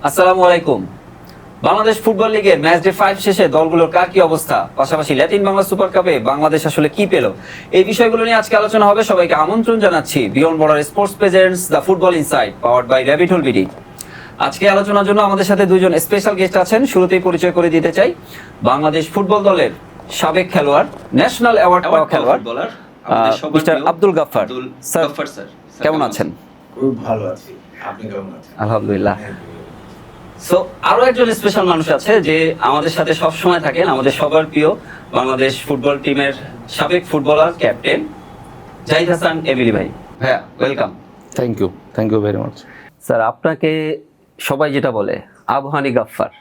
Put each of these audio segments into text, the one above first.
আসসালামু আলাইকুম। বাংলাদেশ ফুটবল লিগের ম্যাচ ডে 5 শেষে দলগুলোর কার কি অবস্থা, পাশাপাশি ল্যাটিন বাংলা সুপার কাপে বাংলাদেশ আসলে কি পেল, এই বিষয়গুলো নিয়ে আজকে আলোচনা হবে। সবাইকে আমন্ত্রণ জানাচ্ছি beyond border sports presents the football inside, powered by rabbit hole BD. আজকে আলোচনার জন্য আমাদের সাথে দুইজন স্পেশাল গেস্ট আছেন। শুরুতেই পরিচয় করে দিতে চাই বাংলাদেশ ফুটবল দলের সাবেক খেলোয়াড়, ন্যাশনাল অ্যাওয়ার্ড পাওয়া খেলোয়াড় মিস্টার আব্দুল গাফফার। স্যার, কেমন আছেন? খুব ভালো আছি, আপনি কেমন আছেন? আলহামদুলিল্লাহ। সো আরো একজন স্পেশাল মানুষ আছে যে আমাদের সাথে সব সময় থাকেন, আমাদের সবার প্রিয় বাংলাদেশ ফুটবল টিমের সাবেক ফুটবলার, ক্যাপ্টেন জাহিদ হাসান এবিলি ভাই। ভাইয়া, welcome. Thank you very much. Sir, আপনাকে সবাই যেটা বলে আবহানি গাফফার,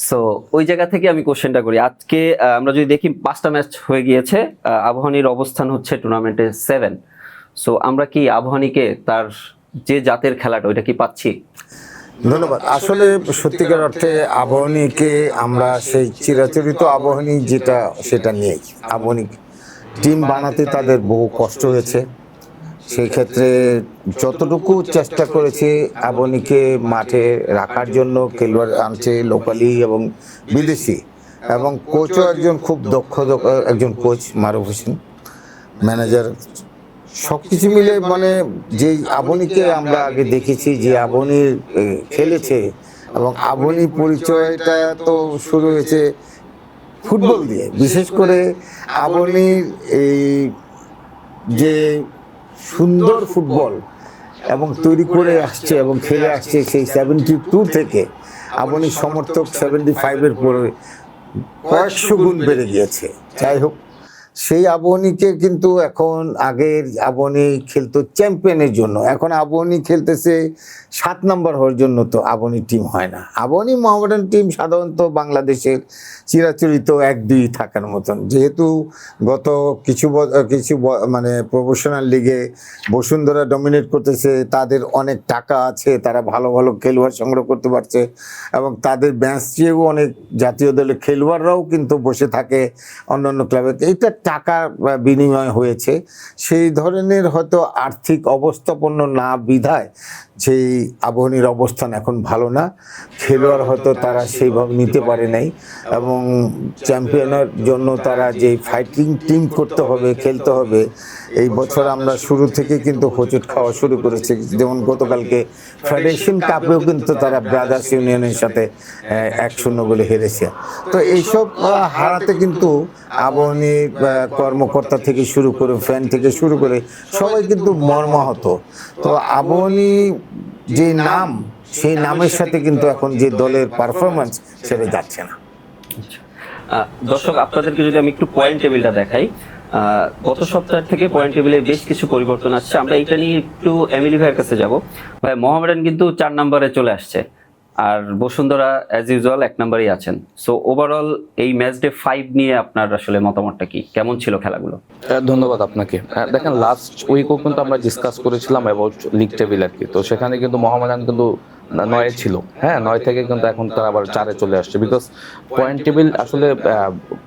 সো ওই জায়গা থেকে আমি কোশ্চেনটা করি। আজকে আমরা যদি দেখি 5টা ম্যাচ হয়ে গিয়েছে, আবহানির অবস্থান হচ্ছে টুর্নামেন্টে 7। সো আমরা কি আবহানিকে তার যে জাতের খেলাটা ওইটা কি পাচ্ছি? ধন্যবাদ। আসলে সত্যিকার অর্থে আবাহনীকে আমরা সেই চিরাচরিত আবাহনী যেটা সেটা নিয়েই, আবাহনী টিম বানাতে তাদের বহু কষ্ট হয়েছে। সেই ক্ষেত্রে যতটুকু চেষ্টা করেছে আবাহনীকে মাঠে রাখার জন্য, খেলোয়াড় আনছে লোকালি এবং বিদেশি, এবং কোচও একজন খুব দক্ষ একজন কোচ মারুফ হোসেন, ম্যানেজার, সব কিছু মিলে মানে যে আবাহনীকে আমরা আগে দেখেছি, যে আবাহনী খেলেছে, এবং আবাহনী পরিচয়টা তো শুরু হয়েছে ফুটবল দিয়ে। বিশেষ করে আবাহনীর এই যে সুন্দর ফুটবল এবং তৈরি করে আসছে এবং খেলে আসছে সেই 72 থেকে আবাহনীর সমর্থক 75-এর পরে কয়েকশো গুণ বেড়ে গিয়েছে। যাই হোক, সেই আবাহনীকে কিন্তু এখন, আগের আবাহনী খেলতো চ্যাম্পিয়নের জন্য, এখন আবাহনী খেলতেছে 7 নম্বর হওয়ার জন্য। তো আবাহনী টিম হয় না। আবাহনী মোহামেডান টিম সাধারণত বাংলাদেশের চিরাচরিত 1-2 থাকার মতন, যেহেতু গত কিছু মানে প্রফেশনাল লিগে বসুন্ধরা ডমিনেট করতেছে, তাদের অনেক টাকা আছে, তারা ভালো ভালো খেলোয়াড় সংগ্রহ করতে পারছে, এবং তাদের ম্যাচ চেয়েও অনেক জাতীয় দলের খেলোয়াড়রাও কিন্তু বসে থাকে অন্যান্য ক্লাবে। এইটা টাকা বিনিময় হয়েছে, সেই ধরনের হয়তো আর্থিক অবস্থাপন্ন না বিধায় সেই আবাহনীর অবস্থান এখন ভালো না। খেলোয়াড় হয়তো তারা সেইভাবে নিতে পারে নাই, এবং চ্যাম্পিয়নের জন্য তারা যে ফাইটিং টিম করতে হবে, খেলতে হবে, এই বছর আমরা শুরু থেকে কিন্তু হোঁচট খাওয়া শুরু করেছি। যেমন গতকালকে ফেডারেশন কাপেও কিন্তু তারা ব্রাদার্স ইউনিয়নের সাথে 1-0 গোলে হেরেছে। তো এইসব হারাতে কিন্তু আবাহনী কর্মকর্তা থেকে শুরু করে, ফ্যান থেকে শুরু করে সবাই কিন্তু মর্মাহত। তো আবাহনী যে নাম, সেই নামের সাথে কিন্তু এখন যে দলের পারফরমেন্স সেটা যাচ্ছে না। দর্শক, আপনাদেরকে যদি আমি একটু পয়েন্ট টেবিলটা দেখাই, গত সপ্তাহ থেকে পয়েন্ট টেবিলে বেশ কিছু পরিবর্তন আসছে। আমরা এটা নিয়ে একটু এমিলি ভাইয়ের কাছে যাব। ভাই, মোহামেডান কিন্তু 4 নম্বরে চলে আসছে, আর বসুন্ধরা অ্যাজ ইউজুয়াল 1 নম্বরেই আছেন। সো ওভারঅল এই ম্যাচ ডে 5 নিয়ে আপনার আসলে মতামতটা কি, কেমন ছিল খেলাগুলো? ধন্যবাদ আপনাকে। দেখেন, লাস্ট উইকও কিন্তু আমরা ডিসকাস করেছিলাম অ্যাবাউট লিগ টেবিল আর কি। তো সেখানে কিন্তু মোহামেডান কিন্তু 9-এ ছিল, হ্যাঁ, 9 থেকে কিন্তু এখন তারা আবার 4-এ চলে আসছে। বিকজ পয়েন্ট টেবিল আসলে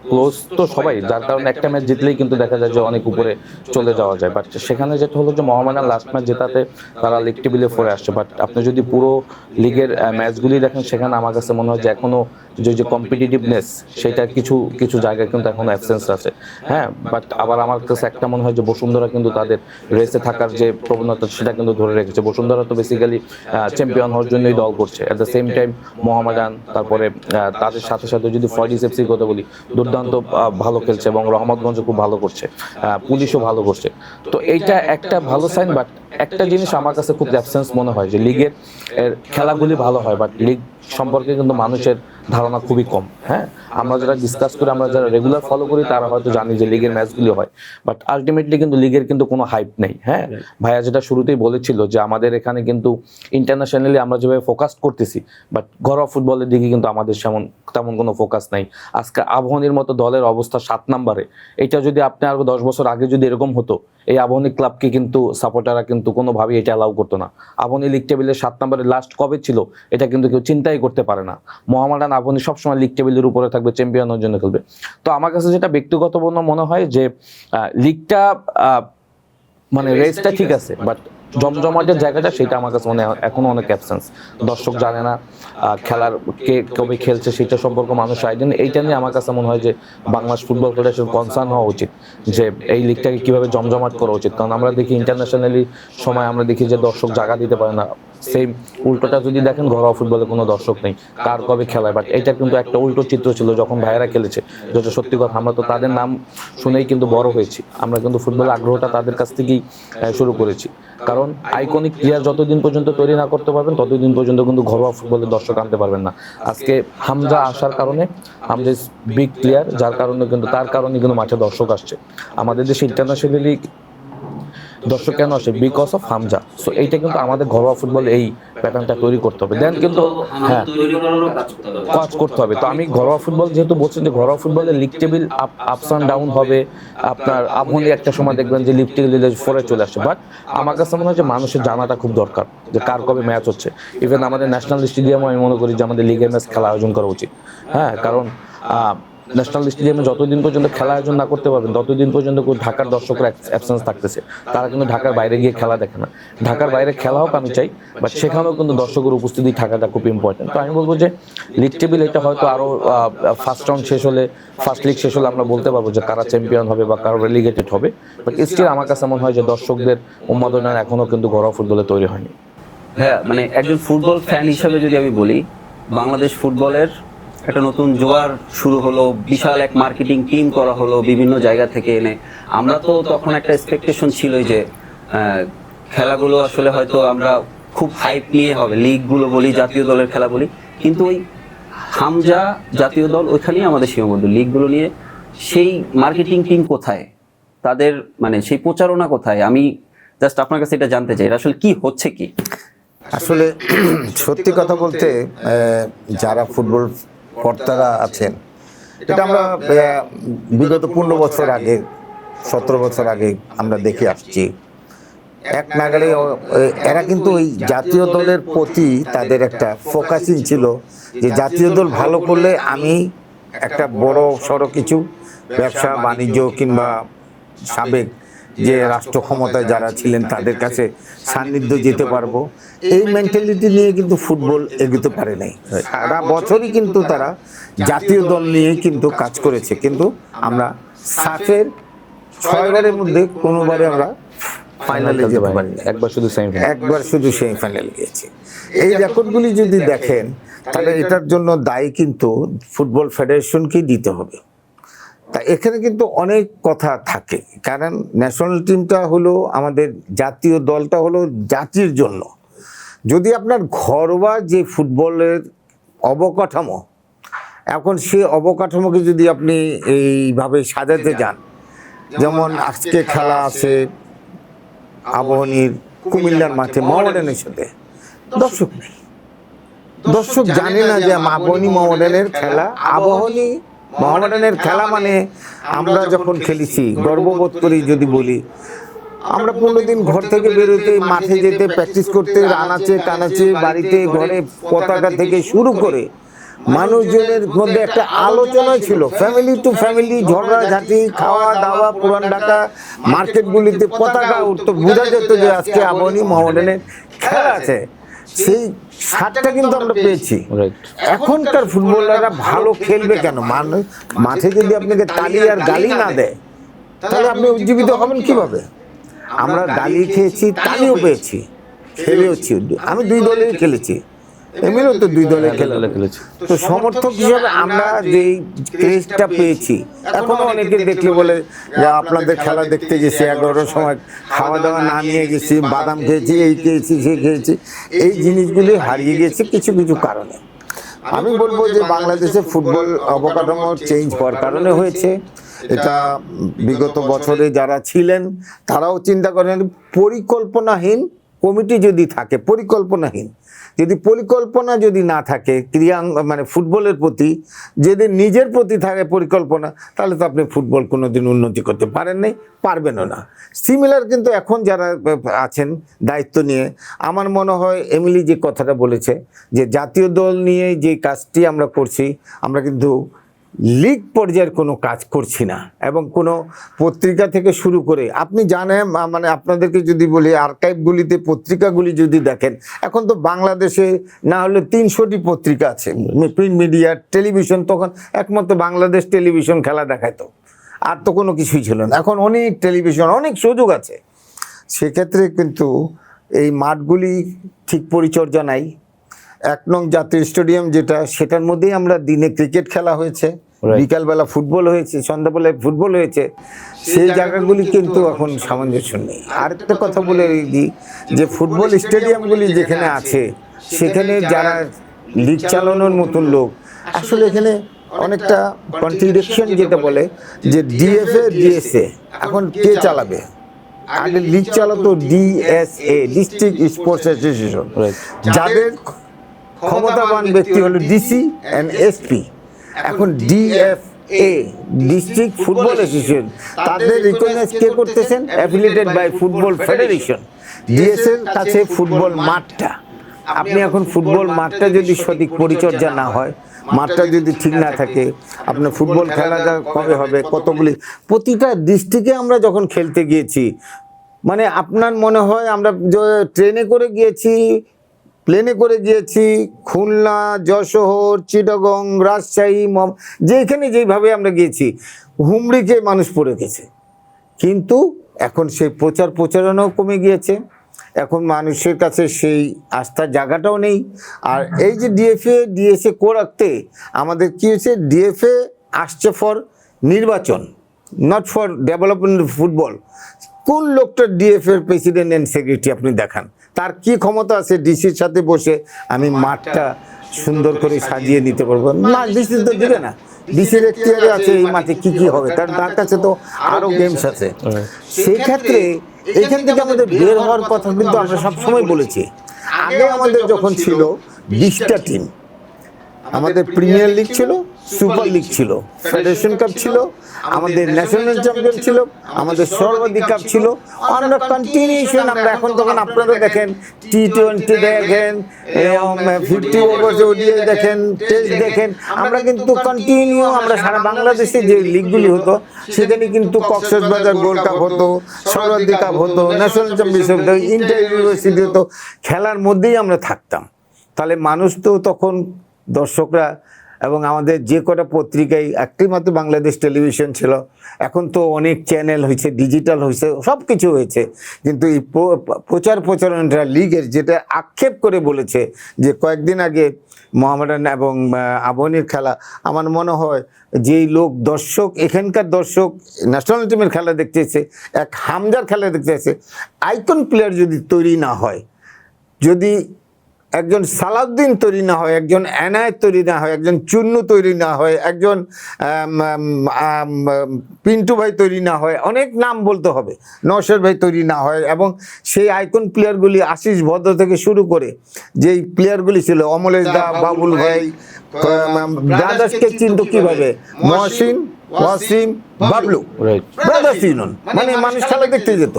ক্লোজ তো সবাই, যার কারণে একটা ম্যাচ জিতলেই কিন্তু দেখা যায় যে অনেক উপরে চলে যাওয়া যায়। বাট সেখানে যেটা হলো যে মোহামেডান লাস্ট ম্যাচ জেতাতে তারা লিগ টেবিলে 4-এ আসছে। বাট আপনি যদি পুরো লিগের ম্যাচগুলি দেখেন, সেখানে আমার কাছে মনে হয় যে এখনো যে কম্পিটিটিভনেস, সেটা কিছু কিছু জায়গায় কিন্তু এখনো অ্যাবসেন্স আছে, হ্যাঁ। বাট আবার আমার কাছে একটা মনে হয় যে বসুন্ধরা কিন্তু তাদের রেসে থাকার যে প্রবণতা, সেটা কিন্তু ধরে রেখেছে। বসুন্ধরা তো বেসিক্যালি চ্যাম্পিয়ন হওয়ার জন্যই দল করছে। At the same time Mohammedan, তারপরে তাদের সাথে সাথে যদি ফয়েজ এফসির কথা বলি, দুর্দান্ত ভালো খেলছে, এবং রহমতগঞ্জ খুব ভালো করছে, পুলিশও ভালো করছে। তো এইটা একটা ভালো সাইন। বাট একটা জিনিস আমার কাছে খুব অ্যাবসেন্স মনে হয়, যে লিগের খেলাগুলি ভালো হয়, বাট লিগ সম্পর্কে কিন্তু মানুষের ধারণা খুবই কম, হ্যাঁ। আমরা যারা ডিসকাস করি, আমরা যারা রেগুলার ফলো করি, তারা হয়তো জানি যে লিগের ম্যাচগুলি হয়, বাট আলটিমেটলি কিন্তু লিগের কিন্তু কোনো হাইপ নেই, হ্যাঁ। ভাইয়া যেটা শুরুতেই বলেছিল যে আমাদের এখানে কিন্তু ইন্টারন্যাশনালি আমরা যেভাবে ফোকাস করতেছি, বাট ঘরোয়া ফুটবলের দিকে কিন্তু আমাদের তেমন কোনো ফোকাস নাই। আজকে আবাহনীর মতো দলের অবস্থা 7 নম্বরে, এটা যদি আপনি আরো 10 বছর আগে যদি এরকম হতো, এই আবাহনী ক্লাবকে কিন্তু সাপোর্টাররা কিন্তু কোনোভাবেই এটা অ্যালাউ করতো না। আবাহনী লিগ টেবিলের 7 নম্বরে লাস্ট কবে ছিল এটা কিন্তু কেউ চিন্তাই করতে পারে না। মোহামেডান, আবাহনী সবসময় লিগ টেবিলের উপরে থাকবে, চ্যাম্পিয়নের জন্য খেলবে। তো আমার কাছে যেটা ব্যক্তিগত মনে হয় যে লিগটা মানে রেসটা ঠিক আছে, বাট জমজমাটের জায়গাটা সেটা আমার কাছে মনে হয় এখনো অনেক অ্যাবসেন্স। দর্শক জানে না খেলার কে কবে খেলছে সেটা সম্পর্কে মানুষ আইডিয়া নেই। এইটা নিয়ে আমার কাছে মনে হয় যে বাংলাদেশ ফুটবল ফেডারেশন কনসার্ন হওয়া উচিত যে এই লিগটাকে কিভাবে জমজমাট করা উচিত। কারণ আমরা দেখি ইন্টারন্যাশনালি সময় আমরা দেখি যে দর্শক জায়গা দিতে পারে না, সেম উল্টোটা যদি দেখেন ঘরোয়া ফুটবলে কোনো দর্শক নেই, কার কবে খেলায়। বাট এটা কিন্তু একটা উল্টো চিত্র ছিল যখন ভাইয়েরা খেলেছে, যেটা সত্যি কথা। আমরা তো তাদের নাম শুনেই কিন্তু বড় হয়েছি, আমরা কিন্তু ফুটবলের আগ্রহটা তাদের কাছ থেকেই শুরু করেছি। কারণ আইকনিক প্লেয়ার যতদিন পর্যন্ত তৈরি না করতে পারবেন ততদিন পর্যন্ত কিন্তু ঘরোয়া ফুটবলের দর্শক আনতে পারবেন না। আজকে হামজা আসার কারণে, হামজা ইজ বিগ প্লেয়ার, যার কারণে কিন্তু তার কারণে কিন্তু মাঠে দর্শক আসছে। আমাদের দেশে ইন্টারন্যাশনালি দর্শক কেন আসে? Because of Hamza. সো এইটা কিন্তু আমাদের ঘরোয়া ফুটবল এই প্যাটার্নটা তৈরি করতে হবে, দেন কিন্তু হ্যাঁ কাজ করতে হবে। তো আমি ঘরোয়া ফুটবল যেহেতু বলছেন যে ঘরোয়া ফুটবলের league table ups and down হবে, আপনার আপনি একটা সময় দেখবেন যে লিগ টেবিলে ফোরে চলে আসছে। বাট আমার কাছে মনে হয় যে মানুষের জানাটা খুব দরকার যে কার কবে ম্যাচ হচ্ছে। ইভেন আমাদের ন্যাশনাল স্টেডিয়ামও আমি মনে করি যে আমাদের লিগের ম্যাচ খেলা আয়োজন করা উচিত। হ্যাঁ, কারণ ন্যাশনাল স্টেডিয়ামে যতদিন পর্যন্ত খেলা আয়োজন না করতে পারবেন ততদিন পর্যন্ত ঢাকার দর্শকরা অ্যাবসেন্স থাকতেছে। তারা কিন্তু ঢাকার বাইরে গিয়ে খেলা দেখে না। ঢাকার বাইরে খেলা হোক আমি চাই, বাট সেখানেও কিন্তু দর্শকের উপস্থিতি থাকাটা খুব ইম্পর্টেন্ট। তো আমি বলবো যে লিগ টেবিল এটা হয়তো আরও ফার্স্ট রাউন্ড শেষ হলে, ফার্স্ট লিগ শেষ হলে আমরা বলতে পারবো যে কারা চ্যাম্পিয়ন হবে বা কারা রেলিগেটেড হবে। বাট স্টিল আমার কাছে মনে হয় যে দর্শকদের উন্মাদনা এখনও কিন্তু ঘরোয়া ফুটবলে তৈরি হয়নি। হ্যাঁ, মানে একজন ফুটবল ফ্যান হিসেবে যদি আমি বলি, বাংলাদেশ ফুটবলের একটা নতুন জোয়ার শুরু হলো, বিশাল এক মার্কেটিং টিম করা হলো বিভিন্ন জায়গা থেকে এনে। আমরা তো তখন একটা এক্সপেকটেশন ছিলই যে খেলাগুলো আসলে হয়তো আমরা খুব হাইপ নিয়ে হবে, লিগগুলো বলি, জাতীয় দলের খেলা বলি, কিন্তু ওই হামজা জাতীয় দল ওইখানেই আমাদের সীমাবদ্ধ। লিগগুলো নিয়ে সেই মার্কেটিং টিম কোথায়, তাদের মানে সেই প্রচারণা কোথায়? আমি জাস্ট আপনার কাছে এটা জানতে চাই, এটা আসলে কি হচ্ছে কি? আসলে সত্যি কথা বলতে যারা ফুটবল কর্তারা আছেন, এটা আমরা বিগত 15 বছর আগে, 17 বছর আগে আমরা দেখে আসছি। এক নাগাড়ে এরা কিন্তু ওই জাতীয় দলের প্রতি তাদের একটা ফোকাসিং ছিল যে জাতীয় দল ভালো করলে আমি একটা বড় সড়ো কিছু ব্যবসা বাণিজ্য কিংবা সাবেক যে রাষ্ট্র ক্ষমতায় যারা ছিলেন তাদের কাছে সান্নিধ্য যেতে পারবো। এই মেন্টালিটি নিয়ে কিন্তু ফুটবল এগোতে পারে নাই। সারা বছরই কিন্তু তারা জাতীয় দল নিয়ে কিন্তু কাজ করেছে, কিন্তু আমরা সাফের 6 বারের মধ্যে কোনোবারে আমরা ফাইনালে যেতে পারিনি, একবার শুধু সেমিফাইনালে গিয়েছি। এই রেকর্ডগুলি যদি দেখেন তাহলে এটার জন্য দায়ী কিন্তু ফুটবল ফেডারেশনকেই দিতে হবে। তা এখানে কিন্তু অনেক কথা থাকে, কারণ ন্যাশনাল টিমটা হলো আমাদের, জাতীয় দলটা হলো জাতির জন্য। যদি আপনার ঘরোয়া যে ফুটবলের অবকাঠামো, এখন সে অবকাঠামোকে যদি আপনি এইভাবে সাজাতে যান, যেমন আজকে খেলা আছে আবাহনীর কুমিল্লার মাঠে মোহামেডানের সাথে, দর্শক নেই, দর্শক জানে না যে আবাহনী মোহামেডানের খেলা। আবাহনী মোহামেডানের খেলা মানে আমরা যখন খেলেছি গর্ববোধ করি। যদি বলি আমরা 15 দিন ঘর থেকে বেরোতে, মাঠে যেতে, প্র্যাকটিস করতে, আনাচে কানাচে, বাড়িতে ঘরে পতাকা থেকে শুরু করে মানুষজনের মধ্যে একটা আলোচনা ছিল, ফ্যামিলি টু ফ্যামিলি, ঝগড়াঝাঁটি, খাওয়া দাওয়া, পুরান ঢাকা মার্কেটগুলিতে পতাকা উঠতো, বোঝা যেত যে আজকে আবাহনী মোহামেডানের খেলা আছে। সেই স্বাদটা কিন্তু আমরা পেয়েছি। এখনকার ফুটবলাররা ভালো খেলবে কেন? মানুষ মাঠে যদি আপনাকে তালি আর গালি না দেয় তাহলে আপনি উজ্জীবিত হবেন কিভাবে? আমরা গালি খেয়েছি, তালিও পেয়েছি, খেলেওছি। আমি 2 দলেই খেলেছি, এমনিও তো 2 দলে খেলেছি। তো সমর্থক হিসাবে আমরা যেই ক্রেজটা পেয়েছি, এখনো অনেকে দেখলে বলে যে আপনাদের খেলা দেখতে গেছি, 11টার সময় খাওয়া দাওয়া না নিয়ে গেছি, বাদাম খেয়েছি, এই খেয়েছি, সে খেয়েছি। এই জিনিসগুলি হারিয়ে গেছে কিছু কিছু কারণে। আমি বলবো যে বাংলাদেশে ফুটবল অবকাঠামো চেঞ্জ হওয়ার কারণে হয়েছে। এটা বিগত বছরে যারা ছিলেন তারাও চিন্তা করেন, পরিকল্পনাহীন কমিটি যদি থাকে, পরিকল্পনা যদি না থাকে মানে ফুটবলের প্রতি, যদি নিজের প্রতি থাকে পরিকল্পনা, তাহলে তো আপনি ফুটবল কোনোদিন উন্নতি করতে পারবেনও না। সিমিলার কিন্তু এখন যারা আছেন দায়িত্ব নিয়ে, আমার মনে হয় এমিলি যে কথাটা বলেছে যে জাতীয় দল নিয়ে যে কাজটি আমরা করছি, আমরা কিন্তু লিগ পর্যায়ের কোনো কাজ করছি না, এবং কোনো পত্রিকা থেকে শুরু করে আপনি জানেন, মানে আপনাদেরকে যদি বলি আর্কাইভগুলিতে পত্রিকাগুলি যদি দেখেন, এখন তো বাংলাদেশে না হলে 300টি পত্রিকা আছে, প্রিন্ট মিডিয়া, টেলিভিশন। তখন একমাত্র বাংলাদেশ টেলিভিশন খেলা দেখাতো, আর তো কোনো কিছুই ছিল না। এখন অনেক টেলিভিশন, অনেক সুযোগ আছে। সেক্ষেত্রে কিন্তু এই মাঠগুলি ঠিক পরিচর্যা নাই। 1 নং জাতীয় স্টেডিয়াম যেটা, সেটার মধ্যেই আমরা দিনে ক্রিকেট খেলা হয়েছে, বিকালবেলা ফুটবল হয়েছে, সন্ধ্যাবেলায় ফুটবল হয়েছে, সেই জায়গাগুলি কিন্তু এখন সামঞ্জস্য নেই। আরেকটা কথা বলে দিই যে ফুটবল স্টেডিয়ামগুলি যেখানে আছে সেখানে যারা লিগ চালানোর মতন লোক, আসলে এখানে অনেকটা কন্ট্রাডিকশন, যেটা বলে যে ডিএফএ ডিএসএ, এখন কে চালাবে? আগে লিগ চালাতো ডিএসএ, ডিস্ট্রিক্ট স্পোর্টস অ্যাসোসিয়েশন, যাদের ক্ষমতাবান ব্যক্তি হলো ডিসি এন্ড এসপি। এখন ডিএফএ, ডিস্ট্রিক্ট ফুটবল অ্যাসোসিয়েশন, তাদের রিকগনাইজ কে করতেছেন? Affiliated by football federation. ডিএসএর কাছে ফুটবল মাঠটা, আপনি এখন ফুটবল মাঠটা যদি সঠিক পরিচর্যা না হয়, মাঠটা যদি ঠিক না থাকে, আপনার ফুটবল খেলাটা কবে হবে? কতগুলি প্রতিটা ডিস্ট্রিক্টে আমরা যখন খেলতে গিয়েছি, মানে আপনার মনে হয় আমরা ট্রেনে করে গিয়েছি, প্লেনে করে গিয়েছি, খুলনা, যশোর, চিটাগং, রাজশাহী, যেখানে যেইভাবে আমরা গিয়েছি, হুমড়িকে মানুষ পড়ে গেছে। কিন্তু এখন সেই প্রচারণাও কমে গিয়েছে, এখন মানুষের কাছে সেই আস্থার জায়গাটাও নেই। আর এই যে ডিএফএ ডিএসএ রাখতে আমাদের কি হয়েছে, ডিএফএ আসছে ফর নির্বাচন, নট ফর ডেভেলপমেন্ট ফুটবল। কোন লোকটা ডিএফএ এর প্রেসিডেন্ট এন্ড সেক্রেটারি আপনি দেখান, তার কি ক্ষমতা আছে ডিসির সাথে বসে আমি মাঠটা সুন্দর করে সাজিয়ে নিতে পারবো? না, ডিসি তো দিবে না। ডিসির এখতিয়ারে আছে এই মাঠে কি কি হবে, কারণ তার কাছে তো আরো গেমস আছে। সেই ক্ষেত্রে এইখান থেকে আমাদের বের হওয়ার কথা কিন্তু আমরা সবসময় বলেছি। আগে আমাদের যখন ছিল 20টা টিম, আমাদের প্রিমিয়ার লিগ ছিল, সুপার লিগ ছিল, ফেডারেশন কাপ ছিল, আমাদের ন্যাশনাল চ্যাম্পিয়ন ছিল, আমাদের সর্বাধিক কাপ ছিল। আমরা কন্টিনিউশন, আমরা এখন তখন আপনারা দেখেন টি20 দেখেন, 50 ওভার ওডিআই দেখেন, টেস্ট দেখেন, আমরা কিন্তু কন্টিনিউ, আমরা সারা বাংলাদেশে যে লিগগুলি হতো সেখানে কিন্তু কক্সবাজার গোল্ড কাপ হতো, সর্বাধিক কাপ হতো, ন্যাশনাল চ্যাম্পিয়নশিপ হতো, ইন্টার ইউনিভার্সিটি হতো, খেলার মধ্যেই আমরা থাকতাম। তাহলে মানুষ তো তখন, দর্শকরা এবং আমাদের যে কটা পত্রিকায় একটি মাত্র বাংলাদেশ টেলিভিশন ছিল, এখন তো অনেক চ্যানেল হয়েছে, ডিজিটাল হয়েছে, সব কিছু হয়েছে। কিন্তু এই প্রচারণা লিগের যেটা আক্ষেপ করে বলেছে যে কয়েকদিন আগে মোহামেডান এবং আবাহনীর খেলা, আমার মনে হয় যেই লোক দর্শক, এখানকার দর্শক ন্যাশনাল টিমের খেলা দেখতে এসে, এক হামজার খেলা দেখতে এসে, আইকন প্লেয়ার যদি তৈরি না হয়, যদি একজন সালাউদ্দিন তৈরি না হয়, একজন এনায়েত তৈরি না হয়, একজন চুন্নু তৈরি না হয়, একজন পিন্টু ভাই তৈরি না হয়, অনেক নাম বলতে হবে, নওশাদ ভাই তৈরি না হয়, এবং সেই আইকন প্লেয়ারগুলি আশিস ভদ্র থেকে শুরু করে যেই প্লেয়ারগুলি ছিল, অমলেশ দা, বাবুল ভাই, ব্রাদার্সকে চিনতো কিভাবে? মহসিন, ওয়াসিম, বাবলু, ব্রাদার্স ইউনিয়ন, মানে মানুষ খেলা দেখতে যেত।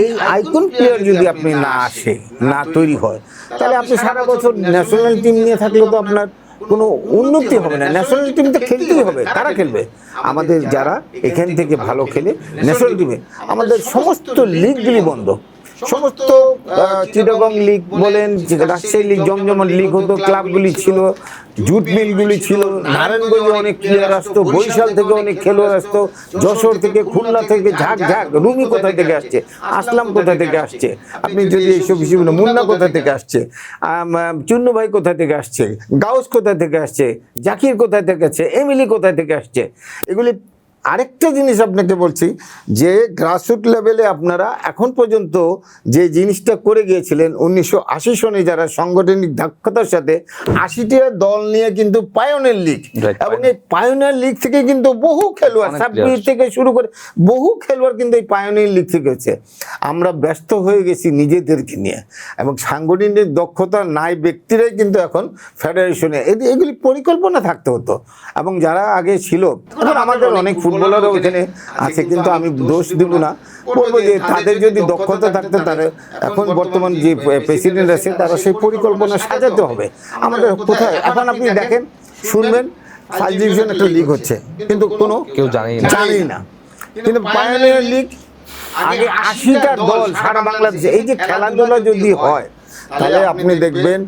এই আইকন প্লেয়ার যদি আপনি না আসে, না তৈরি হয়, তাহলে আপনি সারা বছর ন্যাশনাল টিম নিয়ে থাকলে তো আপনার কোনো উন্নতি হবে না। ন্যাশনাল টিম তো খেলতেই হবে, কারা খেলবে? আমাদের যারা এখান থেকে ভালো খেলে ন্যাশনাল টিমে, আমাদের সমস্ত লিগগুলি বন্ধ, সমস্ত চিটাগং লিগ বলেন, রাজশাহী লিগ, জমজমাট লিগ হতো, ক্লাবগুলি ছিল, জুট মিলগুলি ছিল, নারায়ণগঞ্জে অনেক প্লেয়ার আসতো, বরিশাল থেকে অনেক খেলোয়াড় আসতো, যশোর থেকে, খুলনা থেকে, ঝাঁক, রুমি কোথা থেকে আসছে, আসলাম কোথা থেকে আসছে, আপনি যদি এইসব হিসেবে, মুন্না কোথা থেকে আসছে, চুন্নু ভাই কোথা থেকে আসছে, গাউস কোথা থেকে আসছে, জাকির কোথা থেকে আসছে, এমিলি কোথা থেকে আসছে, এগুলি। আরেকটা জিনিস আপনাকে বলছি যে গ্রাসরুট লেভেলে আপনারা এখন পর্যন্ত যে জিনিসটা করে গিয়েছিলেন 1980 সনে, যারা সাংগঠনিক দক্ষতার সাথে 80টা দল নিয়ে কিন্তু পায়োনিয়ার লিগ, এবং এই পায়োনিয়ার লিগ থেকে কিন্তু বহু খেলোয়াড়, সাব্বির থেকে শুরু করে বহু খেলোয়াড় কিন্তু এই পায়োনিয়ার লিগ থেকে হচ্ছে। আমরা ব্যস্ত হয়ে গেছি নিজেদেরকে নিয়ে, এবং সাংগঠনিক দক্ষতা নাই ব্যক্তিরাই কিন্তু এখন ফেডারেশনে, এগুলি পরিকল্পনা থাকতে হতো। এবং যারা আগে ছিল, এখন আমাদের অনেক ফুটবলারও এখানে আছে, কিন্তু আমি দোষ দিব না, বলবো যে তাদের যদি দক্ষতা থাকতে, তারা এখন বর্তমান যে প্রেসিডেন্ট আছে তারা সেই পরিকল্পনা সাজাতে হবে। আমাদের কোথায় এখন আপনি দেখেন, শুনবেন ফার্স্ট ডিভিশন একটা লিগ হচ্ছে, কিন্তু কোনো কেউ জানেই না। কিন্তু পায়োনিয়ার লিগ আগে 80টা দল সারা বাংলাদেশে, এই যে খেলাধুলা যদি হয় তাহলে আপনি দেখবেন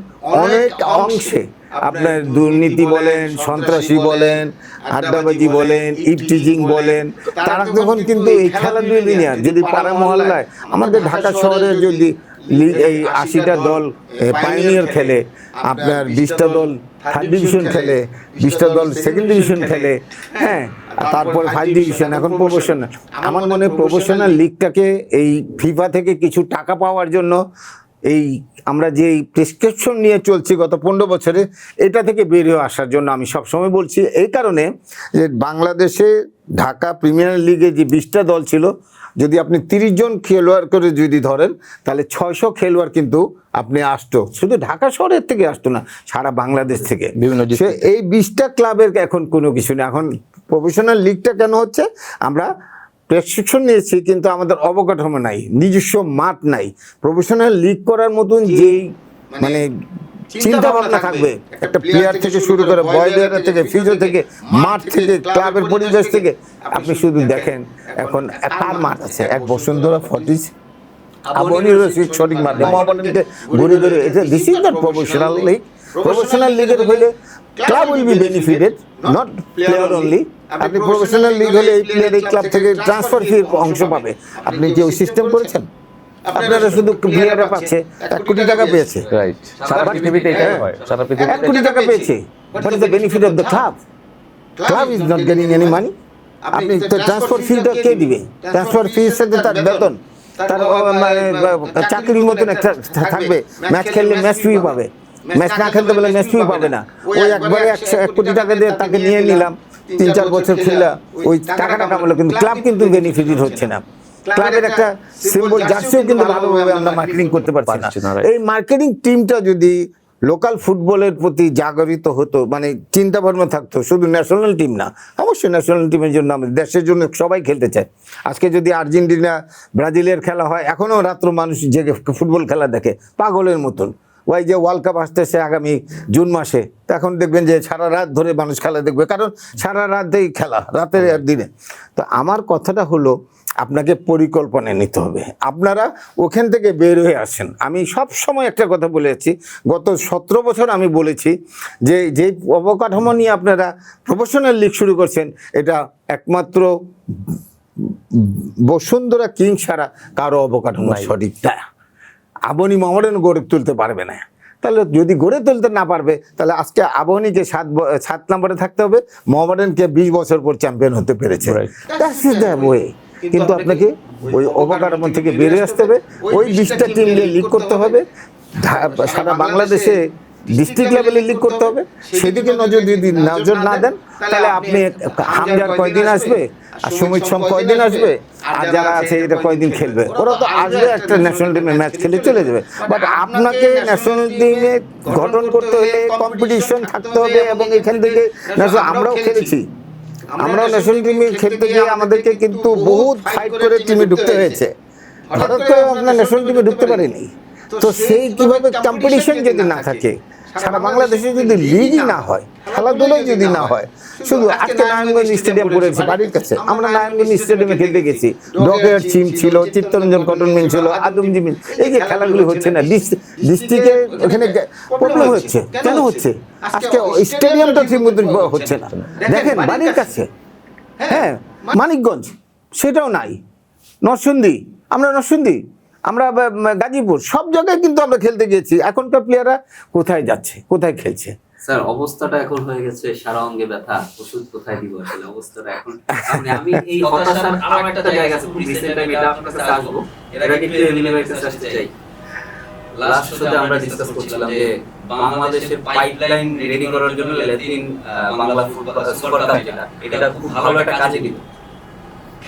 অনেক অংশে আপনার দুর্নীতি বলেন, সন্ত্রাসী বলেন, আড্ডাবাজি বলেন, ইফটিজিং বলেন, তারা তখন কিন্তু এই খেলাধুলা নিয়ে যদি পাড়া মহল্লায় আমাদের ঢাকা শহরের যদি এই 80টা দল পায়োনিয়ার খেলে, আপনার 20টা দল থার্ড ডিভিশন খেলে, 20টা দল সেকেন্ড ডিভিশন খেলে, হ্যাঁ, তারপর ফার্স্ট ডিভিশন, এখন প্রফেশনাল। আমার মনে হয় প্রফেশনাল লিগটাকে এই ফিফা থেকে কিছু টাকা পাওয়ার জন্য এই আমরা যে এই প্রেসক্রিপশন নিয়ে চলছি গত 15 বছরে, এটা থেকে বেরিয়ে আসার জন্য আমি সবসময় বলছি। এই কারণে যে বাংলাদেশে ঢাকা প্রিমিয়ার লিগে যে 20টা দল ছিল, যদি আপনি 30 জন খেলোয়াড় করে যদি ধরেন তাহলে 600 খেলোয়াড় কিন্তু আপনি আসতো, শুধু ঢাকা শহরের থেকে আসতো না, সারা বাংলাদেশ থেকে বিভিন্ন এই 20টা ক্লাবের এখন কোনো কিছু নেই। এখন প্রফেশনাল লিগটা কেন হচ্ছে, আমরা প্রেসক্রিপশন নিয়েছি কিন্তু আমাদের অবকাঠামো নাই, নিজস্ব মাঠ নাই। প্রফেশনাল লিগ করার মতন যেই মানে চিন্তা ভাবনা থাকবে, একটা প্লেয়ার থেকে শুরু করে বয়লার থেকে, ফিজিও থেকে, মাঠ থেকে, ক্লাবের পরিবেশ থেকে, আপনি শুধু দেখেন এখন কার মাঠ আছে, এক বসুন্ধরা ফর্টিস আবহানী রয়েছে সঠিক মাঠে, মহাবালনকে ঘুরে ঘুরে, এটা this is the professional league. Professional লিগের হলে club will be benefited, not player only. আপনি প্রফেশনাল লিগ হলে এই প্লেয়ার এই ক্লাব থেকে ট্রান্সফার ফির অংশ পাবে। আপনি কি ওই সিস্টেম করেছেন? আপনারা শুধু প্লেয়াররা পাচ্ছে 1 কোটি টাকা পেয়েছে, রাইট, সারা পৃথিবীতে এটাই হয়, সারা 1 পৃথিবীতে কোটি টাকা পেয়েছে। What is the benefit of the club? Club is not getting any money. আপনি তো ট্রান্সফার ফিটা কে দিবে? ট্রান্সফার ফির সাথে তার বেতন, তার মানে চাকরির মতন একটা থাকবে, ম্যাচ খেললে ম্যাচ ফি পাবে, ম্যাচ না খেলতে বলে ম্যাচ ফি পাবে না। ওই একবারে 1 কোটি টাকা দিয়ে তাকে নিয়ে নিলাম, 3-4 বছর খেললাম, ওই টাকাটা কামালো, কিন্তু ক্লাব কিন্তু বেনিফিটেড হচ্ছে না। ক্লাবের একটা সিম্বল জার্সিও কিন্তু ভালোভাবে আমরা মার্কেটিং করতে পারছি না। এই মার্কেটিং টিমটা যদি লোকাল ফুটবলের প্রতি জাগরিত হতো, মানে চিন্তা ভাবনা থাকতো, শুধু ন্যাশনাল টিম না, অবশ্যই ন্যাশনাল টিমের জন্য আমাদের দেশের জন্য সবাই খেলতে চায়। আজকে যদি আর্জেন্টিনা ব্রাজিলের খেলা হয়, এখনও রাত্র মানুষ জেগে ফুটবল খেলা দেখে পাগলের মতন। ওই যে ওয়ার্ল্ড কাপ আসতেছে আগামী জুন মাসে, তখন দেখবেন যে সারা রাত ধরে মানুষ খেলা দেখবে, কারণ সারা রাতেই খেলা, রাতের আর দিনে। তো আমার কথাটা হলো, আপনাকে পরিকল্পনা নিতে হবে, আপনারা ওখান থেকে বের হয়ে আসেন। আমি সব সময় একটা কথা বলেছি, গত 17 বছর আমি বলেছি যে যেই অবকাঠামো নিয়ে আপনারা প্রফেশনাল লিগ শুরু করছেন, এটা একমাত্র বসুন্ধরা কিং ছাড়া কারো অবকাঠামো সঠিক না। আবহানী মোহামেডান গড়ে তুলতে পারবে না। তাহলে যদি গড়ে তুলতে না পারবে, তাহলে আজকে আবহানীকে 7 নম্বরে থাকতে হবে, মোহামেডানকে 20 বছর পর চ্যাম্পিয়ন হতে পেরেছে। That's is the way. কিন্তু আপনাকে ওই অবকাঠামো থেকে বেরিয়ে আসতে হবে, ওই 20টা টিম নিয়ে লিগ করতে হবে, সারা বাংলাদেশে ডিস্ট্রিক্ট লেভেলে লিগ করতে হবে। সেদিকে নজর না দেন, তাহলে আপনি হামজার কয়দিন আসবে, আর সুমিত সোম কয়দিন আসবে, আর যারা আছে এটা কয়দিন খেলবে, ওরা তো আসবে, একটা ন্যাশনাল টিমে ম্যাচ খেলে চলে যাবে। বাট আপনাকে ন্যাশনাল টিমে গঠন করতে হলে কম্পিটিশন থাকতে হবে, এবং এখান থেকে আমরাও খেলেছি, আমরাও ন্যাশনাল টিমে খেলতে গিয়ে আমাদেরকে কিন্তু বহুত ফাইট করে টিমে ঢুকতে হয়েছে। ভারত তো আপনার ন্যাশনাল টিমে ঢুকতে পারেনি। তো সেই কিভাবে কম্পিটিশন যদি না থাকে, সারা বাংলাদেশে যদি লিগই না হয়, খেলাধুলোই যদি না হয়, শুধু আজকে নারায়ণগঞ্জ স্টেডিয়াম করেছে বাড়ির কাছে, আমরা নারায়ণগঞ্জ স্টেডিয়ামে খেলতে গেছি, ডকের টিম ছিল, চিত্তরঞ্জন কটনম্যান ছিল, আদমজি, এই যে খেলাগুলি হচ্ছে না, ডিস্ট্রিক্টে ওখানে প্রবলেম হচ্ছে। কেন হচ্ছে? আজকে স্টেডিয়ামটা ঠিক মতন হচ্ছে না। দেখেন বাড়ির কাছে, হ্যাঁ, মানিকগঞ্জ সেটাও নাই, নরসিংদী, আমরা গাজীপুর, সব জায়গায় কিন্তু আমরা খেলতে গিয়েছি। এখনকার প্লেয়াররা কোথায় যাচ্ছে, কোথায় খেলছে? স্যার অবস্থাটা এখন হয়ে গেছে সারা অঙ্গে ব্যথা, ওষুধ কোথায় দিব আসলে অবস্থাটা এখন। আমি এই হতাশার আরো একটা জায়গা আছে, খুব রিসেন্ট টাইম এটা আপনার কাছে আসবো, এটা কিন্তু এলিমিনেট কাছে আসতে চাই। লাস্ট শোতে আমরা ডিসকাস করছিলাম যে বাংলাদেশের পাইপলাইন রেডি করার জন্য Latin Bangla football super cup এটা খুব ভালো একটা কাজে দিল।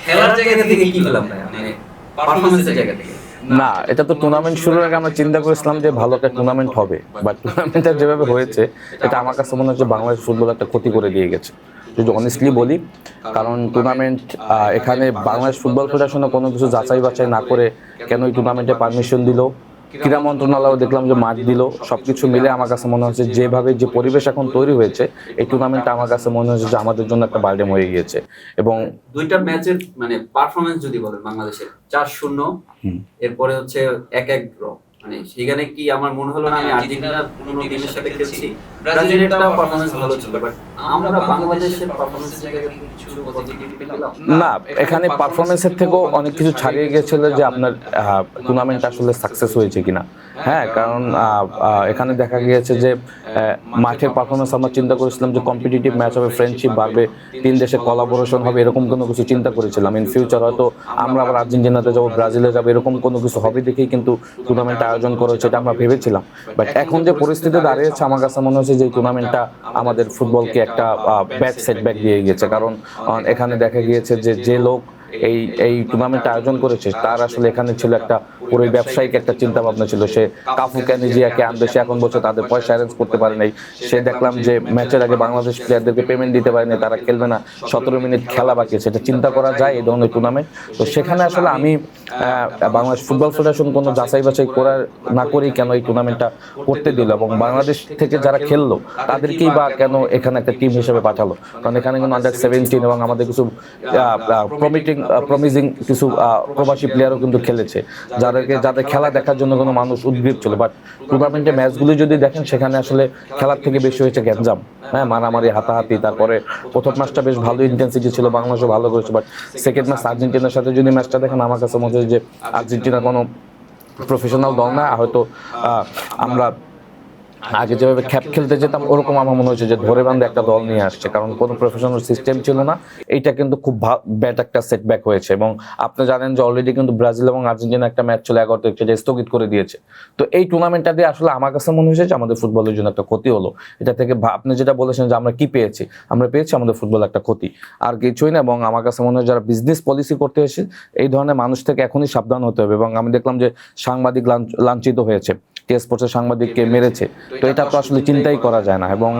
খেলার জায়গা থেকে কি পেলাম না, মানে পারফরম্যান্সের জায়গা থেকে না, এটা তো টুর্নামেন্ট শুরুর আগে আমরা চিন্তা করেছিলাম যে ভালো একটা টুর্নামেন্ট হবে, বাট টুর্নামেন্টটা যেভাবে হয়েছে, এটা আমার কাছে মনে হচ্ছে বাংলাদেশ ফুটবল একটা ক্ষতি করে দিয়ে গেছে, যদি অনেস্টলি বলি। কারণ টুর্নামেন্ট এখানে বাংলাদেশ ফুটবল ফেডারেশনে কোনো কিছু যাচাই বাছাই না করে কেন এই টুর্নামেন্টে পারমিশন দিল, ক্রীড়া মন্ত্রণালয় দেখলাম যে মাঠ দিল, সবকিছু মিলে আমার কাছে মনে হচ্ছে যেভাবে যে পরিবেশ এখন তৈরি হয়েছে, এই টুর্নামেন্টটা আমার কাছে মনে হচ্ছে যে আমাদের জন্য একটা বার্ডেন হয়ে গিয়েছে। এবং দুইটা ম্যাচের মানে পারফরমেন্স যদি বলেন বাংলাদেশের 4-0, এরপরে হচ্ছে 1-1 ড্র, মানে সেখানে কি আমার মনে হলো না আমি আর্জেন্টিনার কোনো টিমের সাথে খেলছি, ব্রাজিলেরটাও পারফরমেন্স ভালো ছিল, বাট আমরা বাংলাদেশের পারফরমেন্সের জায়গায় কিছু পজিটিভ পেলাম না, এখানে পারফরমেন্সের থেকেও অনেক কিছু ছাড়িয়ে গিয়েছিল যে আপনার টুর্নামেন্ট আসলে সাকসেস হয়েছে কিনা। হ্যাঁ, কারণ এখানে দেখা গিয়েছে যে মাঠের পারফরমেন্স আমরা চিন্তা করেছিলাম যে কম্পিটিটিভ ম্যাচ হবে, ফ্রেন্ডশিপ বাড়বে, তিন দেশের কোলাবোরেশন হবে, এরকম কোনো কিছু চিন্তা করেছিলাম। ইন ফিউচার হয়তো আমরা আবার আর্জেন্টিনাতে যাবো, ব্রাজিলে যাবো, এরকম কোনো কিছু হবে দেখেই কিন্তু টুর্নামেন্ট আয়োজন করা হয়েছে, এটা আমরা ভেবেছিলাম। বাট এখন যে পরিস্থিতি দাঁড়িয়েছে আমার কাছে মনে হচ্ছে যে এই টুর্নামেন্টটা আমাদের ফুটবলকে একটা ব্যাড সেটব্যাক দিয়ে গিয়েছে। কারণ এখানে দেখা গিয়েছে যে যে লোক এই টুর্নামেন্ট আয়োজন করেছে তার আসলে এখানে ছিল একটা পুরো ব্যবসায়িক একটা চিন্তা ভাবনা ছিল। সে কাফু ক্যানিজিয়াকে আনবে, সে এখন বলছে তাদের পয়সা অ্যারেঞ্জ করতে পারে নাই। সে দেখলাম যে ম্যাচের আগে বাংলাদেশ প্লেয়ারদেরকে পেমেন্ট দিতে পারেনি, তারা খেলবে না, 17 মিনিট খেলা বাকি, সেটা চিন্তা করা যায় এই ধরনের টুর্নামেন্ট। তো সেখানে আসলে আমি বাংলাদেশ ফুটবল ফেডারেশন কোনো যাচাই বাছাই করার না করেই কেন এই টুর্নামেন্টটা করতে দিল, এবং বাংলাদেশ থেকে যারা খেললো তাদেরকেই বা কেন এখানে একটা টিম হিসেবে পাঠালো। কারণ এখানে কিন্তু আন্ডার-17 এবং আমাদের কিছু প্রমিজিং কিছু প্রবাসী প্লেয়ারও কিন্তু খেলেছে, যাদের খেলা দেখার জন্য কোনো মানুষ উদ্গ্রীব ছিল। বাট টুর্নামেন্টের ম্যাচগুলি যদি দেখেন সেখানে আসলে খেলার থেকে বেশি হয়েছে গ্যাঞ্জাম, হ্যাঁ, মারামারি, হাতাহাতি। তারপরে প্রথম ম্যাচটা বেশ ভালো ইন্টেন্সিটি ছিল, বাংলাদেশও ভালো করেছে। বাট সেকেন্ড ম্যাচ আর্জেন্টিনার সাথে যদি ম্যাচটা দেখেন আমার কাছে মনে হয় যে আর্জেন্টিনা কোনো প্রফেশনাল দল না। হয়তো আমরা আগে যেভাবে খ্যাপ খেলতে যেতাম ওরকম আমার মনে হচ্ছে যে ধরে বান্ধে একটা দল নিয়ে আসছে, কারণ কোনো প্রফেশনাল সিস্টেম ছিল না। এইটা কিন্তু খুব ব্যাড একটা সেটব্যাক হয়েছে। এবং আপনি জানেন যে অলরেডি কিন্তু ব্রাজিল এবং আর্জেন্টিনা একটা ম্যাচ ছিল 11 তারিখ, সেটা স্থগিত করে দিয়েছে। তো এই টুর্নামেন্টটা দিয়ে আসলে আমার কাছে মনে হয়েছে যে আমাদের ফুটবলের জন্য একটা ক্ষতি হলো। এটা থেকে আপনি যেটা বলেছেন যে আমরা কি পেয়েছি, আমরা পেয়েছি আমাদের ফুটবল একটা ক্ষতি, আর কিছুই না। এবং আমার কাছে মনে হয় যারা বিজনেস পলিসি করতে এসে এই ধরনের মানুষ থেকে এখনই সাবধান হতে হবে। এবং আমি দেখলাম যে সাংবাদিক লাঞ্ছিত হয়েছে, টি-স্পোর্টসের সাংবাদিককে মেরেছে, তো এটা তো আসলে চিন্তাই করা যায় না। এবং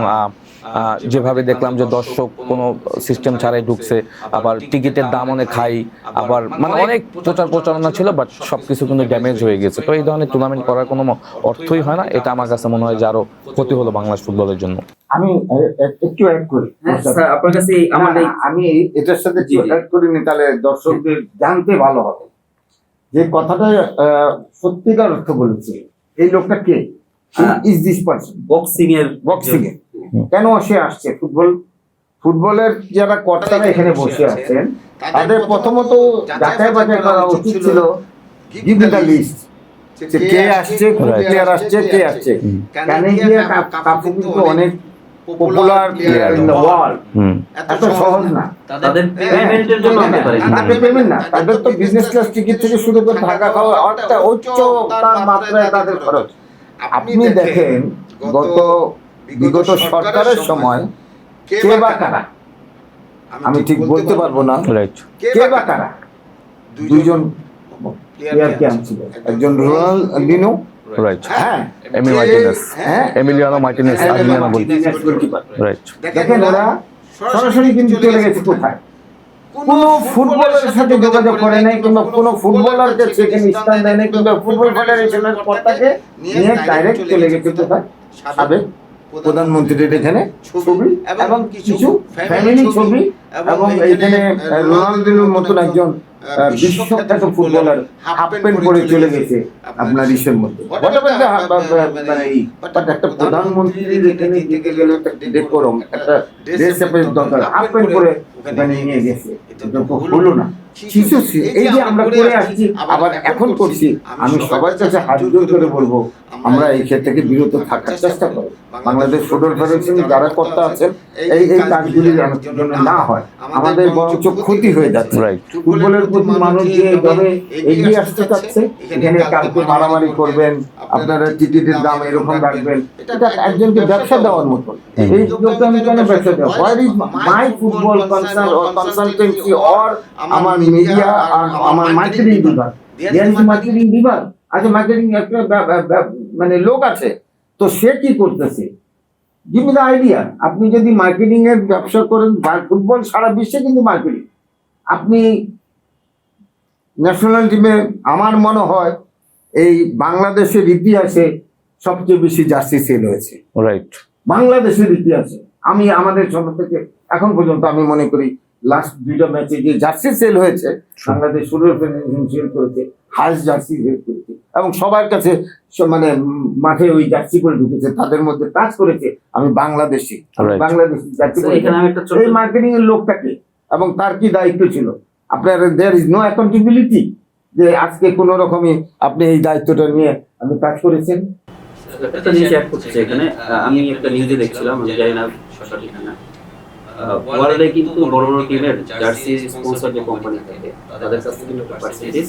যেভাবে দেখলাম যে দর্শক কোনো সিস্টেম ছাড়াই ঢুকছে, আবার টিকিটের দাম অনেক হাই, আবার মানে অনেক প্রচারণা ছিল, বাট সবকিছু কিন্তু ড্যামেজ হয়ে গেছে। তো এই ধরনের টুর্নামেন্ট করার কোনো অর্থই হয় না। এটা আমার কাছে মনে হয় যে আরো ক্ষতি হলো বাংলাদেশ ফুটবলের জন্য। আমি একটু অ্যাড করি স্যার, আপনার কাছে আমি এটার সাথে অ্যাড করিনি, তাহলে দর্শকদের জানতে ভালো হবে যে কথাটা সত্যিকার অর্থ বলেছে। এই লোকটা কে? ইজ দিস পারসন বক্সিং এর কেন সে আসছে? ফুটবলের যারা কর্তারা এখানে বসে আছেন তাদের প্রথমত যাচাই বাছাই করা উচিত ছিল, গিভ মি দ্য লিস্ট, যে কে আসছে, কোন প্লেয়ার আসছে, কে আসছে। কেন গিয়ে কাপু কিন্তু অনেক popular player in the world, এত সহজ না। তাদের পেমেন্টের জন্য হতে পারে, তাদের পেমেন্ট না, তাদের তো বিজনেস ক্লাস টিকিট থেকে শুরু করে থাকা খাওয়া একটা উচ্চ তার মাত্রায় তাদের খরচ। আপনি দেখেন বিগত সরকারের সময় কে বা কারা, আমি ঠিক বলতে পারবো না কে বা কারা, দুইজন প্লেয়ারকে আনছিল, একজন রোনাল্ডিনো, রাইট, হ্যাঁ, Emiliano Martinez, Argentina goalkeeper, right. দেখেন ওরা সরাসরি কিন্তু চলে গেছে কোথায়? কোনো ফুটবলের সাথে যোগাযোগ করে নাই, কিংবা কোনো ফুটবলারকে সেখানে স্থান দেয় নাই, কিংবা ফুটবল ফেডারেশনের কর্তাকে নিয়ে ডাইরেক্ট চলে গেছে কোথায়? সাবেক প্রধানমন্ত্রীর এখানে ছবি এবং কিছু ফ্যামিলি ছবি, এবং এইখানে রোনাল্ডিনোর মতন একজন বিশ্বখ্যাত ফুটবলার হাফ প্যান্ট পরে চলে গেছে আপনার ইসের মধ্যে। একটা প্রধানমন্ত্রীর এখানে দিতে গেলে একটা ডেকোরাম, একটা ড্রেস আপের দরকার, হাফ প্যান্ট পরে ওখানে নিয়ে গেছে, এটা তো হলো না। শিশু এই যে আমরা করে আসছি, আবার এখন করছি, আমি সবার কাছে হাত জোড় করে বলবো আমরা এই ক্ষেত্রে থেকে বিরত থাকার চেষ্টা করি। বাংলাদেশ ফুটবল ফেডারেশন যারা কর্তা আছেন এই কাজগুলি জন্য না হয়, আমাদের বরঞ্চ ক্ষতি হয়ে যাচ্ছে। ফুটবলের প্রতি মানুষ যেভাবে এগিয়ে আসতে চাচ্ছে, এখানে কালকে মারামারি করবেন, আপনারা টিকিটের দাম এরকম রাখবেন, এটা একজনকে ব্যবসা দেওয়ার মতো। এই লোকটা আমি কেন ব্যবসা দেওয়া? Where is my football concern or consultancy or আমার মিডিয়া আর আমার মার্কেটিং বিভাগ? মার্কেটিং বিভাগ আছে, মার্কেটিং একটা মানে লোক আছে, তো সে কি করতেছে? Give me the idea. আপনি যদি মার্কেটিং এর ব্যবসা করেন, ফুটবল সারা বিশ্বে কিন্তু মার্কেটিং। আপনি ন্যাশনাল টিমে আমার মনে হয় এই বাংলাদেশের ইতিহাসে সবচেয়ে বেশি জার্সি সেল হয়েছে রাইট। বাংলাদেশের ইতিহাসে। আমি আমাদের সময় থেকে এখন পর্যন্ত আমি মনে করি লাস্ট 2টা ম্যাচে যে জার্সি সেল হয়েছে, বাংলাদেশ ফুটবল ফেডারেশন সেল করেছে, হাইস্ট জার্সি সেল করেছে এবং সবার কাছে মানে মাঠে ওই জার্সি করে ঢুকেছে, তাদের মধ্যে কাজ করেছে আমি বাংলাদেশি, বাংলাদেশি জার্সি তো এখানে আমি একটা ছোট এই মার্কেটিং এর লোকটাকে এবং তার কি দায়িত্ব ছিল? আপনার দেয়ার ইজ নো অ্যাকাউন্টেবিলিটি যে আজকে কোনো রকমই আপনি এই দায়িত্বটা নিয়ে আপনি কাজ করেছেন। একটা জিনিস অ্যাড করতে চাই এখানে। আমি একটা নিউজে দেখছিলাম, আমি জানি না সঠিক না, ওয়ার্ল্ডে কিন্তু বড় বড় টিমের জার্সি স্পন্সর যে কোম্পানি থাকে তাদের কাছ থেকে কিন্তু পার্সেন্টেজ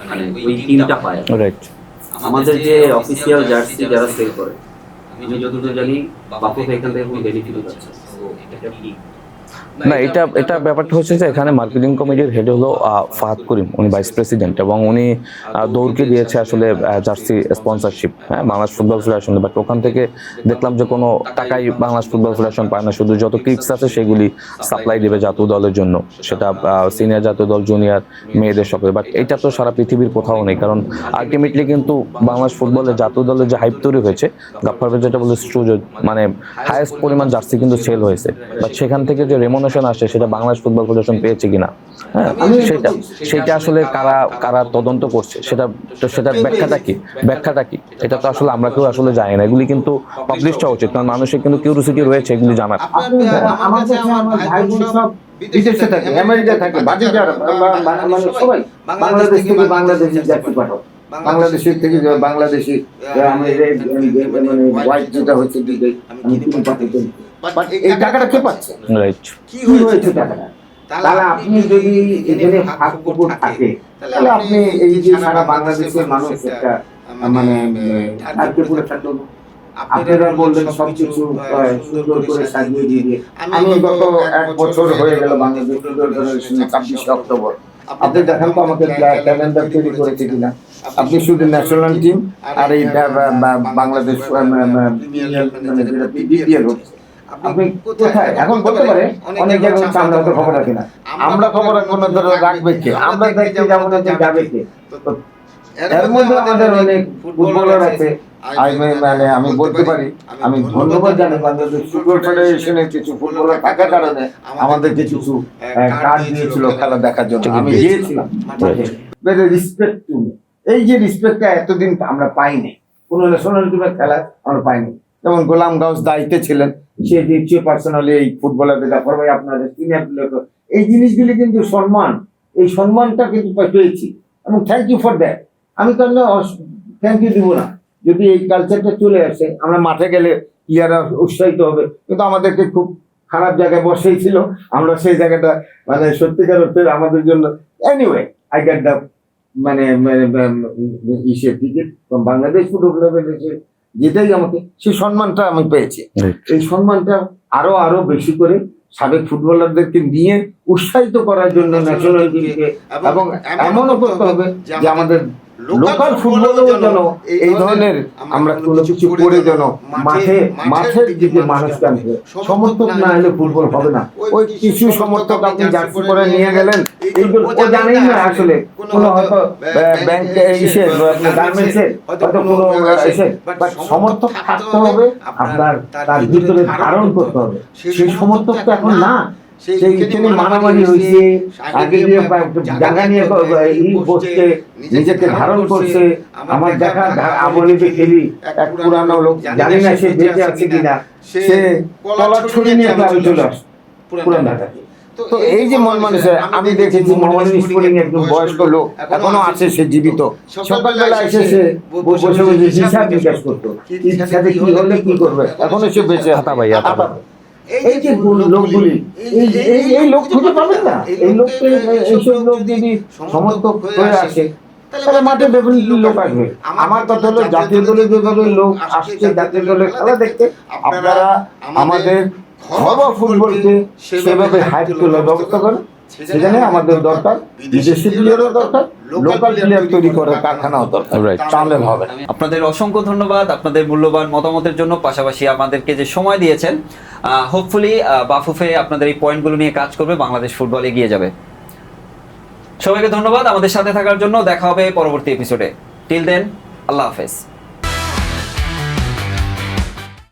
মানে ওই টিমটা পায়। রাইট। আমাদের যে অফিসিয়াল জার্সি যারা সেল করে, আমি যতদূর জানি বাফুফে এখান থেকে কোনো বেনিফিট পাচ্ছে। তো এটা কি? না, এটা ব্যাপারটা হচ্ছে যে এখানে মার্কেটিং কমিটির হেড হলো ফাহাদ করিম, উনি ভাইস প্রেসিডেন্ট এবং উনি দৌড়কে দিয়েছে আসলে জার্সি স্পন্সরশিপ, হ্যাঁ, বাংলাদেশ ফুটবল ফেডারেশন। বাট ওখান থেকে দেখলাম যে কোনো টাকাই বাংলাদেশ ফুটবল ফেডারেশন পায় না, শুধু যত কিটস আছে সেগুলি সাপ্লাই দেবে জাতীয় দলের জন্য, সেটা সিনিয়র জাতীয় দল, জুনিয়র, মেয়েদের সকলে। বাট এটা তো সারা পৃথিবীর কোথাও নেই, কারণ আলটিমেটলি কিন্তু বাংলাদেশ ফুটবলের জাতীয় দলের যে হাইপ তৈরি হয়েছে, গাফফার ভাই যেটা বলে মানে হাইয়েস্ট পরিমাণ জার্সি কিন্তু সেল হয়েছে, বাট সেখান থেকে যে রেমুনেশন আসে সেটা বাংলাদেশ ফুটবল ফেডারেশন পেয়েছে কিনা, হ্যাঁ, সেটা আসলে কারা তদন্ত করছে, সেটার ব্যাখ্যাটা কি এটা তো আসলে আমরা কেউ আসলে জানি না। এগুলি কিন্তু পাবলিশ হওয়া উচিত, কারণ মানুষের কিন্তু কিউরিওসিটি রয়েছে এগুলি জানার। আমার কাছে আমার ভাই বোন সব বিদেশে থাকে, আমেরিকা থাকে, বাকি যারা মানে সবাই বাংলাদেশ থেকে বাংলাদেশি জার্সি পাঠাও, বাংলাদেশের থেকে বাংলাদেশি আমি মানে হোয়াইট যেটা হচ্ছে আমি কিনে পাঠাতে। বাট এই টাকাটা কে পাচ্ছে? রাইট। কি হয়েছে টাকাটা? তাহলে আপনি যদি এখানে ফাঁক পুকুর থাকে, তাহলে আপনি এই যে সারা বাংলাদেশের মানুষ একটা মানে ঢাকে পুরে থাকলো। আপনারা বললেন সবকিছু সুন্দর করে সাজিয়ে দিয়ে। আমি গত 1 বছর হয়ে গেল বাংলাদেশ ফুটবল ফেডারেশনে 26 অক্টোবর। আপনি দেখেন তো আমাকে ক্যালেন্ডার তৈরি করেছে কিনা। আপনি শুধু ন্যাশনাল টিম আর এই বাংলাদেশ মানে যেটা বিপিএল হচ্ছে, আপনি কোথায় এখন বলতে পারে অনেক জায়গায় হচ্ছে আমরা তো খবর রাখি না। আমরা খবর রাখবো না, ধরো রাখবে কে? আমরা দেখতে যাবো না, যাবে কে? এর মধ্যে আমাদের অনেক ফুটবলার আছে। মানে আমি বলতে পারি, আমি ধন্যবাদ জানাই বাংলাদেশ ফুটবল ফেডারেশনের কিছু ফুটবলার থাকার কারণে আমাদেরকে কিছু কার্ড দিয়েছিল খেলা দেখার জন্য, আমি গিয়েছিলাম। রেসপেক্ট টু মি, এই যে রেসপেক্টটা এতদিন আমরা পাইনি, কোনো ন্যাশনাল টিমের খেলা আমরা পাইনি। যেমন গোলাম গাউস দায়িত্বে ছিলেন, সে দিচ্ছে পার্সোনালি এই ফুটবলারদের ব্যাপার ভাই আপনাদের সিনিয়র প্লেয়ার, এই জিনিসগুলি কিন্তু সম্মান, এই সম্মানটা কিন্তু পেয়েছি এবং থ্যাংক ইউ ফর দ্যাট। আমি তাহলে থ্যাংক ইউ দিব না যদি এই কালচারটা চলে আসে। আমরা মাঠে গেলে প্লেয়াররা উৎসাহিত হবে, কিন্তু আমাদেরকে খুব খারাপ জায়গায় বসেছিল, আমরা সেই জায়গাটা মানে সত্যিকার অর্থে আমাদের জন্য। এনিওয়ে আই গেট দ্য মানে ইসের টিকিট বাংলাদেশ ফুটবল ফেডারেশন, যেটাই আমাকে সেই সম্মানটা আমি পেয়েছি। এই সম্মানটা আরো বেশি করে সাবেক ফুটবলারদেরকে নিয়ে উৎসাহিত করার জন্য ন্যাশনাল টিমকে, এবং এমনও করতে হবে যে আমাদের লোকাল ফুটবলও যেন এই ধরনের আমরা কোনো কিছু করে যেন মাঠের দিকে মানুষ টানবে। সমর্থক না হলে ফুটবল হবে না। ওই কিছু সমর্থক আপনি জার্সি করে নিয়ে গেলেন, এইগুলো ও জানেই না আসলে কোনো হয়তো ব্যাংকে এসে গার্মেন্টসে হয়তো কোনো এসে, বাট সমর্থক থাকতে হবে আপনার, তার ভিতরে ধারণ করতে হবে। সেই সমর্থক তো এখন না, সেই এখানে মারামারি হয়েছে, আগে যে জায়গা নিয়ে বসছে, নিজেকে ধারণ করছে। আমার দেখা আবলিতে খেলি এক পুরানো লোক, জানি না সে বেঁচে আছে কিনা, সে কলার ছড়ি নিয়ে ক্লাবে চলে আসে পুরান ঢাকাতে। তো এই যে মন মানুষের, আমি দেখেছি মোহাম্মদ স্পোর্টিং একজন বয়স্ক লোক এখনো আছে, সে জীবিত। সকালবেলা এসে সে বসে বসে হিসাব নিকাশ করতো, সাথে কি হলে কি করবে, এখনো সে বেঁচে আছে। এই যে লোকগুলি, এই লোক খুঁজে পাবেন না। এই লোককে, এইসব লোক যদি সমর্থক হয়ে আসে তাহলে মাঠে ডেফিনেটলি লোক আসবে। আমার কথা হলো জাতীয় দলে যেভাবে লোক আসছে জাতীয় দলের খেলা দেখতে, আপনারা আমাদের ঘরোয়া ফুটবলকে সেভাবে হাইপ তোলার ব্যবস্থা করেন। সেখানে আমাদের দরকার বিদেশি প্লেয়ারও দরকার, লোকাল প্লেয়ার তৈরি করার কারখানাও দরকার, তাহলে হবে। আপনাদের অসংখ্য ধন্যবাদ আপনাদের মূল্যবান মতামতের জন্য, পাশাপাশি আমাদেরকে যে সময় দিয়েছেন। হোপফুলি বাফুফে আপনাদের এই পয়েন্টগুলো নিয়ে কাজ করবে, বাংলাদেশ ফুটবল এগিয়ে যাবে। সবাইকে ধন্যবাদ আমাদের সাথে থাকার জন্য। দেখা হবে পরবর্তী এপিসোডে। টিল দেন, আল্লাহ হাফেজ।